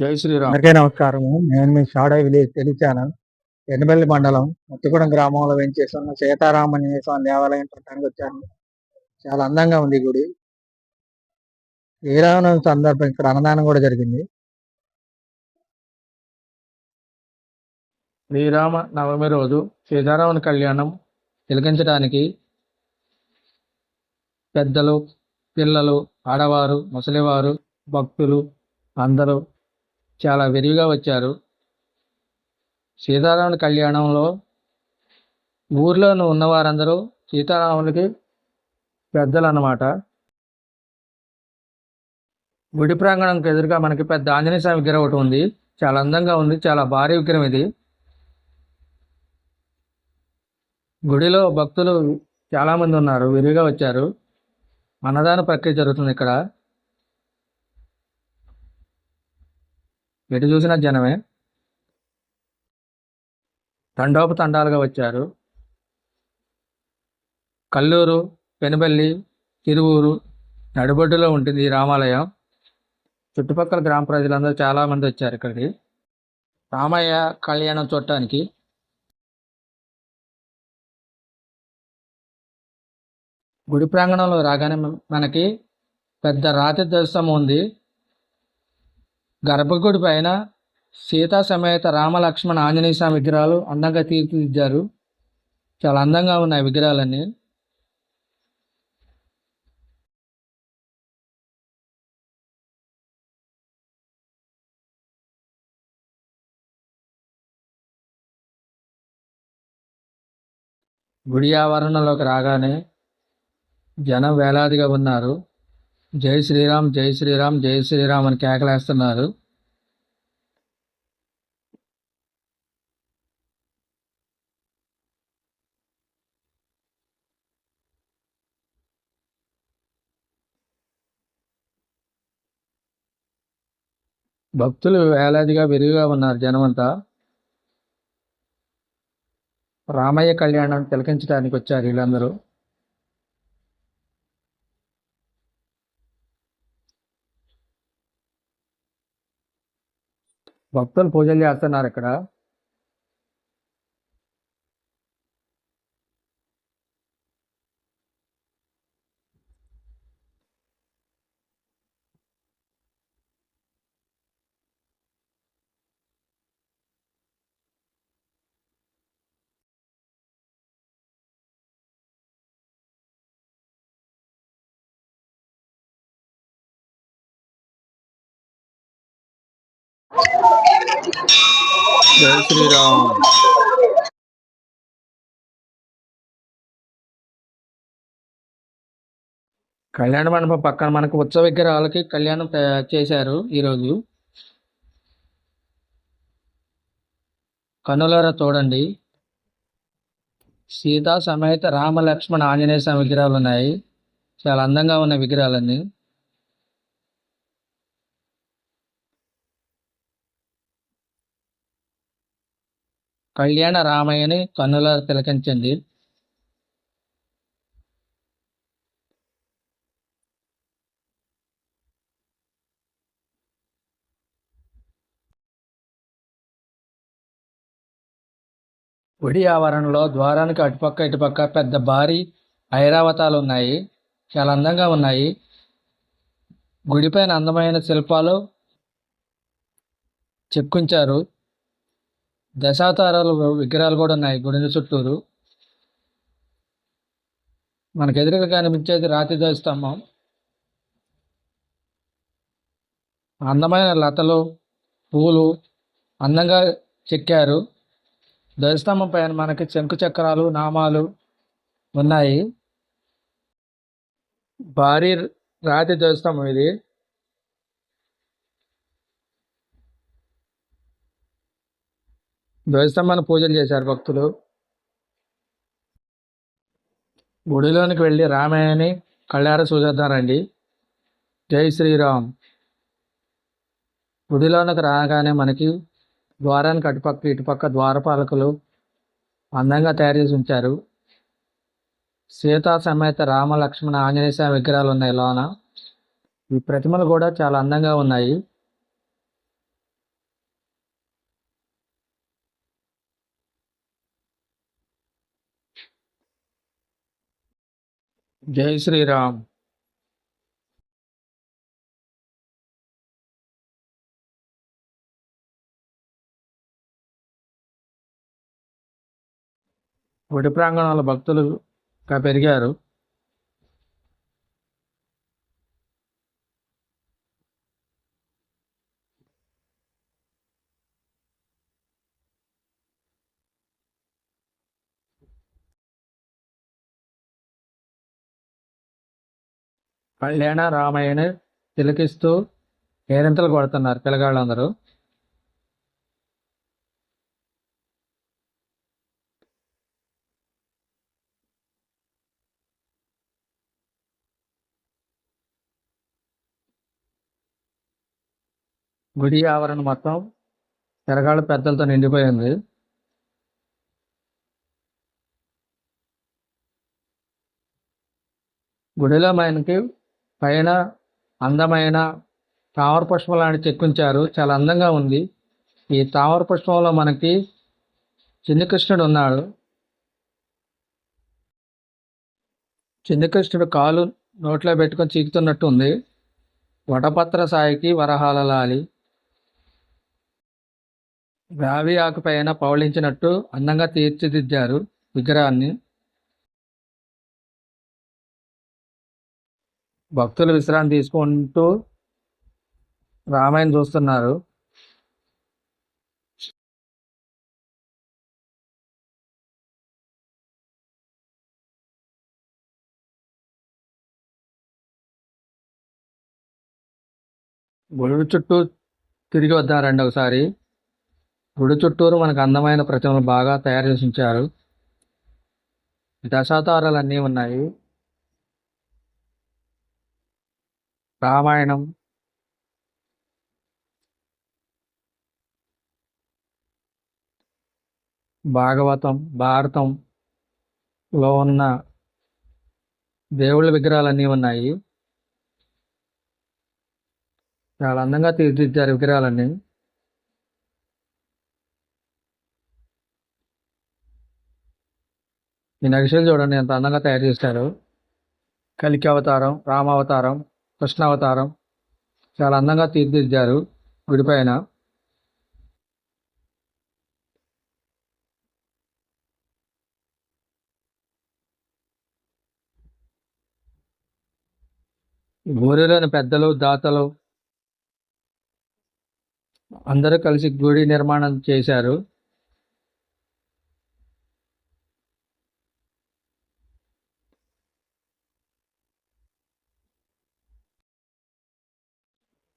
జై శ్రీరామ్. అందరికీ నమస్కారము. నేను మీ షాడో విలేజ్ తెలుగు ఛానల్ ఎనబెల్లి మండలం ముత్తుగూడెం గ్రామంలో వెంచేస్తున్న సీతారామన్య స్వామి దేవాలయం చూడటానికి వచ్చాను. చాలా అందంగా ఉంది ఈ గుడి. శ్రీరామనవమి సందర్భం ఇక్కడ అన్నదానం కూడా జరిగింది. శ్రీరామ నవమి రోజు సీతారాముని కళ్యాణం తిలకించడానికి పెద్దలు, పిల్లలు, ఆడవారు, ముసలివారు, భక్తులు అందరూ చాలా విరివిగా వచ్చారు. సీతారాముని కళ్యాణంలో ఊర్లో ఉన్నవారందరూ సీతారామునికి పెద్దలు అన్నమాట. గుడి ప్రాంగణంకి ఎదురుగా మనకి పెద్ద ఆంజనేయ స్వామి విగ్రహం ఒకటి ఉంది. చాలా అందంగా ఉంది. చాలా భారీ విగ్రహం ఇది. గుడిలో భక్తులు చాలా మంది ఉన్నారు, విరివిగా వచ్చారు. అన్నదాన ప్రక్రియ జరుగుతుంది ఇక్కడ. ఎటు చూసిన జనమే, తండోపతండాలుగా వచ్చారు. కల్లూరు, పెనుబల్లి, తిరువూరు నడిబొడ్డులో ఉంటుంది ఈ రామాలయం. చుట్టుపక్కల గ్రామ ప్రజలందరూ చాలా మంది వచ్చారు ఇక్కడికి రామయ్య కళ్యాణం చూడటానికి. గుడి ప్రాంగణంలో రాగానే మనకి పెద్ద రాతి ధ్వజస్తంభం ఉంది. గర్భగుడి పైన సీతా సమేత రామ లక్ష్మణ ఆంజనేయ స్వామి విగ్రహాలు అందంగా తీర్చిదిద్దారు. చాలా అందంగా ఉన్నాయి విగ్రహాలన్నీ. గుడి ఆవరణలోకి రాగానే జనం వేలాదిగా ఉన్నారు. జై శ్రీరామ్, జై శ్రీరామ్, జై శ్రీరామ్ అని కేకలేస్తున్నారు. భక్తులు వేలాదిగా విరివిగా ఉన్నారు జనమంతా. రామయ్య కళ్యాణం తిలకించడానికి వచ్చారు వీళ్ళందరూ. భక్తులు పూజలు చేస్తున్నారు ఇక్కడ. జై శ్రీరామ్. కళ్యాణ మండపం పక్కన మనకు ఉత్సవ విగ్రహాలకి కళ్యాణం చేశారు ఈరోజు. కన్నులారా చూడండి. సీతా సమేత రామ లక్ష్మణ ఆంజనేయ స్వామి విగ్రహాలు ఉన్నాయి. చాలా అందంగా ఉన్న విగ్రహాలన్నీ. కళ్యాణ రామయ్యని కన్నులారా తిలకించండి. గుడి ఆవరణలో ద్వారానికి అటుపక్క ఇటుపక్క పెద్ద భారీ ఐరావతాలు ఉన్నాయి. చాలా అందంగా ఉన్నాయి. గుడిపైన అందమైన శిల్పాలు చెక్కించారు. దశావతారాలు విగ్రహాలు కూడా ఉన్నాయి గుడి చుట్టూరు. మనకు ఎదురుగా కనిపించేది రాతి ధ్వజస్తంభం. అందమైన లతలు, పూలు అందంగా చెక్కారు. ధ్వజస్తంభం పైన మనకి శంకు చక్రాలు, నామాలు ఉన్నాయి. భారీ రాతి ధ్వజస్తంభం ఇది. ధ్వజస్తంభాన్ని పూజలు చేశారు భక్తులు. గుడిలోనికి వెళ్ళి రామయ్యని కళ్ళారా చూసేద్దారండి. జై శ్రీరామ్. గుడిలోనికి రాగానే మనకి ద్వారానికి అటుపక్క ఇటుపక్క ద్వారపాలకులు అందంగా తయారు చేసి ఉంచారు. సీతా సమేత రామ లక్ష్మణ ఆంజనేయ స్వామి విగ్రహాలు ఉన్నాయి లోన. ఈ ప్రతిమలు కూడా చాలా అందంగా ఉన్నాయి. జై శ్రీరామ్. గుడి ప్రాంగణంలో భక్తులు ఇంకా పెరిగారు. కళ్యాణ రామయ్యని తిలకిస్తూ కేరింతలు కొడుతున్నారు పిల్లగాళ్ళందరూ. గుడి ఆవరణ మొత్తం పిల్లగాళ్ళ పెద్దలతో నిండిపోయింది. గుడిలో మనకి పైన అందమైన తామర పుష్పం లాంటి చెక్కించారు. చాలా అందంగా ఉంది. ఈ తామర పుష్పంలో మనకి చిన్ని కృష్ణుడు ఉన్నాడు. చిన్ని కృష్ణుడు కాలు నోట్లో పెట్టుకొని చీకుతున్నట్టు ఉంది. వటపత్ర సాయికి వరహాల లాలి రావి ఆకు పైన పౌళించినట్టు అందంగా తీర్చిదిద్దారు విగ్రహాన్ని. భక్తులు విశ్రాంతి తీసుకుంటూ రామాయణ చూస్తున్నారు. గుడి చుట్టూ తిరిగి వద్దాం ఒకసారి. గుడి చుట్టూరు మనకు అందమైన ప్రతిమలు బాగా తయారు చేసి ఉంచారు. దశావతారాలు అన్నీ ఉన్నాయి. రామాయణం, భాగవతం, భారతంలో ఉన్న దేవుళ్ళ విగ్రహాలన్నీ ఉన్నాయి. చాలా అందంగా తీర్చిదిద్దారు విగ్రహాలన్నీ. ఈ నగిషీలు చూడండి ఎంత అందంగా తయారు చేశారు. కలికి అవతారం, రామావతారం, కృష్ణావతారం చాలా అందంగా తీర్చిదిద్దారు గుడి పైన. ఊరిలోని పెద్దలు, దాతలు అందరూ కలిసి గుడి నిర్మాణం చేశారు.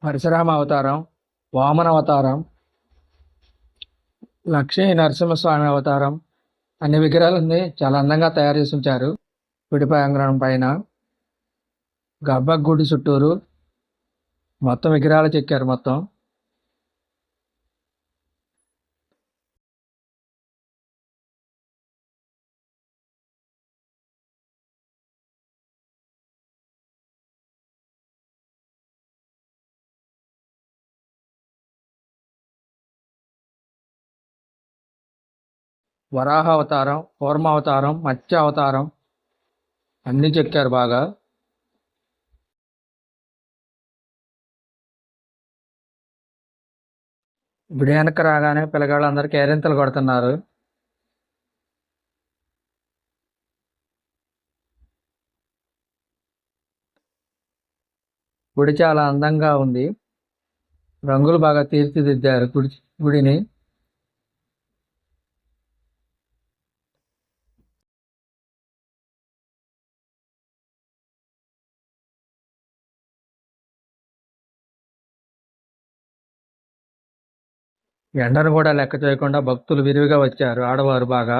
పరశురామ అవతారం, వామన అవతారం, లక్ష్మీ నరసింహస్వామి అవతారం అన్ని విగ్రహాలన్నీ చాలా అందంగా తయారు చేసి ఉంచారు గుడి ప్రాంగణం పైన. గర్భగుడి చుట్టూరు మొత్తం విగ్రహాలు చెక్కారు మొత్తం. వరాహ అవతారం, కూర్మ అవతారం, మత్స్య అవతారం అన్నీ చెక్కారు బాగా. గుడి వెనక్కి రాగానే పిల్లగాళ్ళు అందరూ కేరింతలు కొడుతున్నారు. గుడి చాలా అందంగా ఉంది. రంగులు బాగా తీర్చిదిద్దారు గుడిని. ఎండను కూడా లెక్క చేయకుండా భక్తులు విరివిగా వచ్చారు, ఆడవారు బాగా.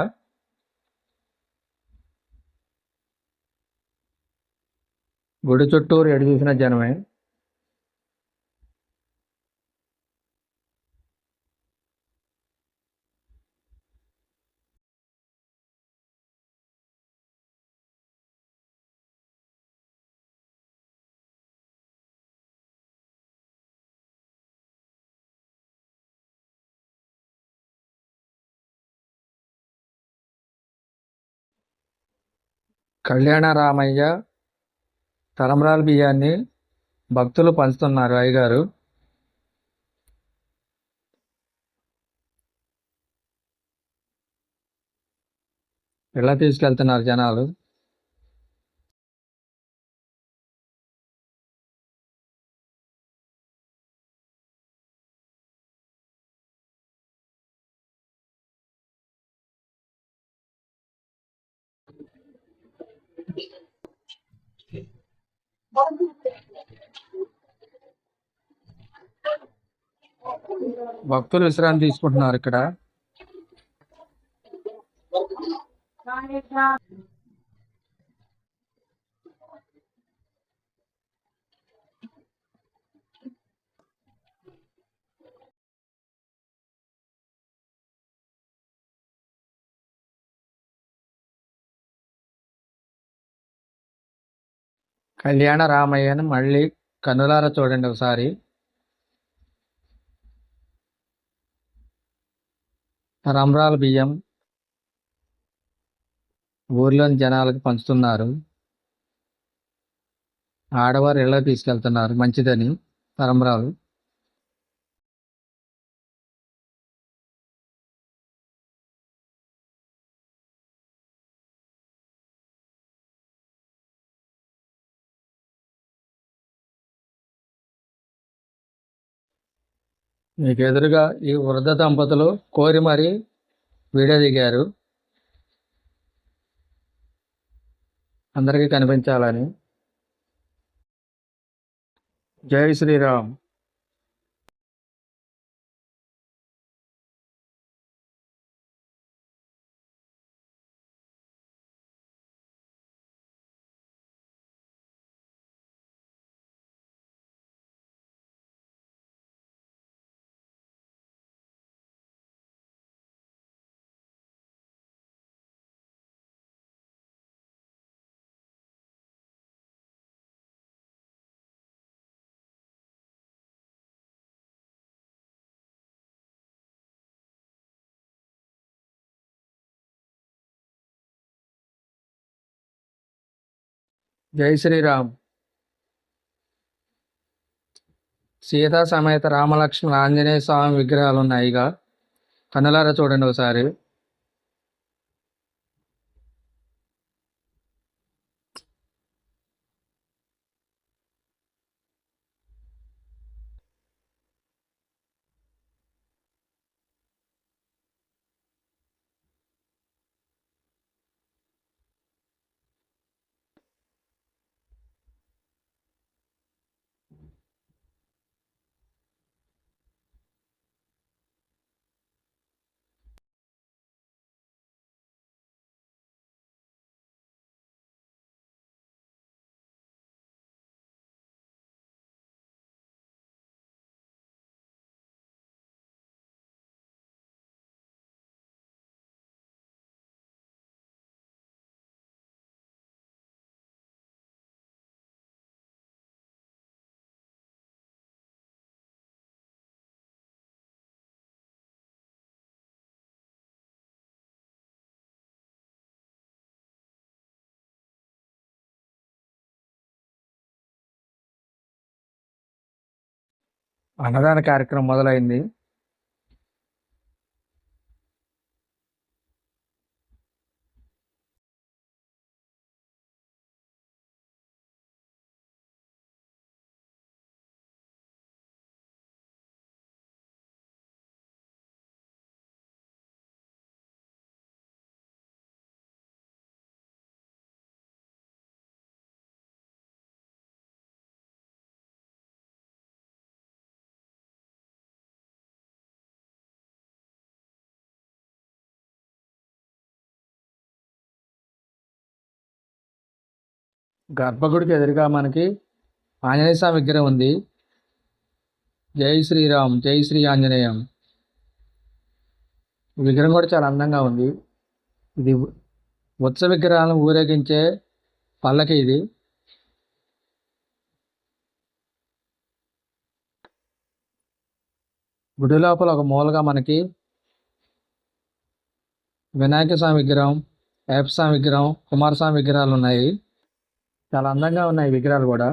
గుడి చుట్టూరు ఎటు చూసిన జనమే. కళ్యాణ రామయ్య తలంబ్రాల బియ్యాన్ని భక్తులు పంచుతున్నారు అయ్యగారు. ఇలా తీసుకెళ్తున్నారు జనాలు. భక్తులు విశ్రాంతి తీసుకుంటున్నారు ఇక్కడ. కళ్యాణ రామయ్యను మళ్ళీ కన్నులారా చూడండి ఒకసారి. తలంబ్రాల బియ్యం ఊర్లోని జనాలకు పంచుతున్నారు. ఆడవారు ఇళ్ళకి తీసుకెళ్తున్నారు మంచిదని తలంబ్రాలు. మీకు ఎదురుగా ఈ వృద్ధ దంపతులు కోరి మరీ వీడియో దిగారు, అందరికీ కనిపించాలని. జై శ్రీరామ్. జై శ్రీరామ్. సీతా సమేత రామలక్ష్మణ ఆంజనేయ స్వామి విగ్రహాలు ఉన్నాయిగా, కన్నులారా చూడండి ఒకసారి. అన్నదాన కార్యక్రమం మొదలైంది. గర్భగుడికి ఎదురుగా మనకి ఆంజనేయ స్వామి విగ్రహం ఉంది. జై శ్రీరామ్, జై శ్రీ ఆంజనేయం. ఈ విగ్రహం కూడా చాలా అందంగా ఉంది. ఇది ఉత్సవ విగ్రహాలను ఊరేగించే పల్లకి ఇది. గుడి లోపల ఒక మూలగా మనకి వినాయక స్వామి విగ్రహం, అయ్యప్ప స్వామి విగ్రహం, కుమారస్వామి విగ్రహాలు ఉన్నాయి. చాలా అందంగా ఉన్నాయి విగ్రహాలు కూడా.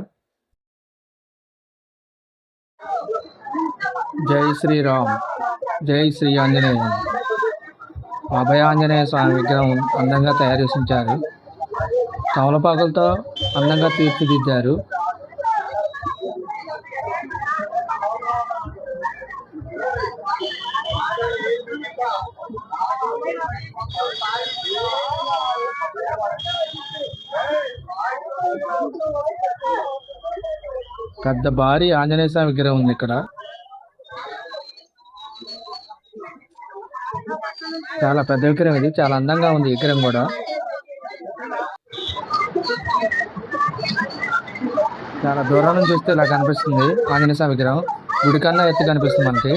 జై శ్రీరామ్, జై శ్రీ ఆంజనేయం. అభయ ఆంజనేయ స్వామి విగ్రహం అందంగా తయారు చేసి ఉంచారు. తమలపాకులతో అందంగా తీర్చిదిద్దారు. పెద్ద భారీ ఆంజనేయ స్వామి విగ్రహం ఉంది ఇక్కడ. చాలా పెద్ద విగ్రహం ఇది. చాలా అందంగా ఉంది విగ్రహం కూడా. చాలా దూరం నుంచి చూస్తే ఇలా కనిపిస్తుంది ఆంజనేయ స్వామి విగ్రహం. గుడి కన్నా ఎత్తు కనిపిస్తుంది మనకి.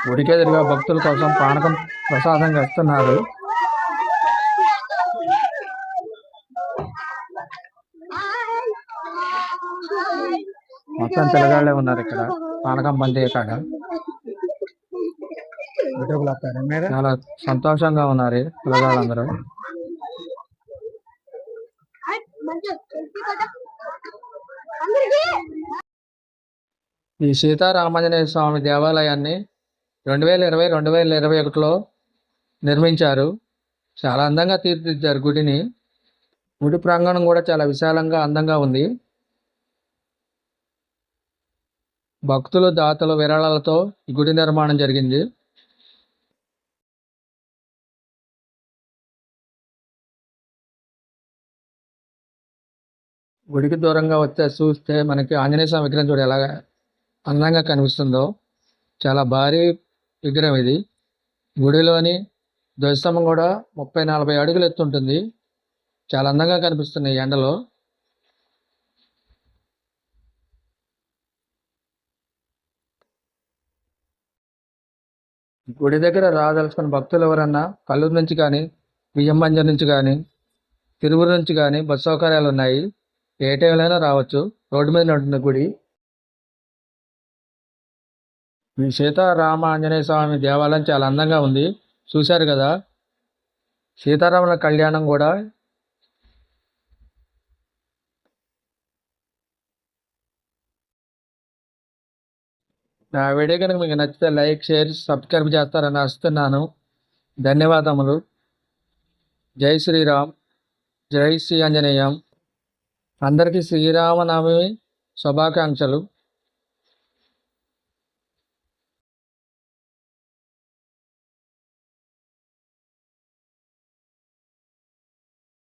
గుడికి ఎదురుగా భక్తుల కోసం పానకం ప్రసాదంగా ఇస్తున్నారు. మొత్తం పిల్లగాళ్ళే ఉన్నారు ఇక్కడ పానకం పంచే కాడ. చాలా సంతోషంగా ఉన్నారు పిల్లగాళ్ళందరూ. ఈ సీతారామాంజనేయ స్వామి దేవాలయాన్ని 2020-2021లో నిర్మించారు. చాలా అందంగా తీర్చిదిద్దారు గుడిని. గుడి ప్రాంగణం కూడా చాలా విశాలంగా అందంగా ఉంది. భక్తులు దాతలు విరాళాలతో ఈ గుడి నిర్మాణం జరిగింది. గుడికి దూరంగా వస్తే చూస్తే మనకి ఆంజనేయ స్వామి విగ్రహం చూడ ఎలా అందంగా కనిపిస్తుందో. చాలా భారీ విగ్రహం ఇది. గుడిలోని ధ్వజస్తంభం కూడా 30-40 అడుగులు ఎత్తుంటుంది. చాలా అందంగా కనిపిస్తుంది ఈ ఎండలో. గుడి దగ్గర రాదలుచుకున్న భక్తులు ఎవరన్నా కల్లూరు నుంచి కానీ, బియ్యం బంజర్ నుంచి కానీ, తిరువురు నుంచి కానీ బస్సు సౌకర్యాలు ఉన్నాయి. ఏ టైంలో అయినా రావచ్చు. రోడ్డు మీద ఉంటుంది గుడి. ఈ సీతారామ ఆంజనేయ స్వామి దేవాలయం చాలా అందంగా ఉంది. చూశారు కదా, సీతారాముల కళ్యాణం కూడా. నా వీడియో కనుక మీకు నచ్చితే లైక్, షేర్, సబ్స్క్రైబ్ చేస్తారని ఆశిస్తున్నాను. ధన్యవాదములు. జై శ్రీరామ్, జై శ్రీ ఆంజనేయం. అందరికీ శ్రీరామనవమి శుభాకాంక్షలు.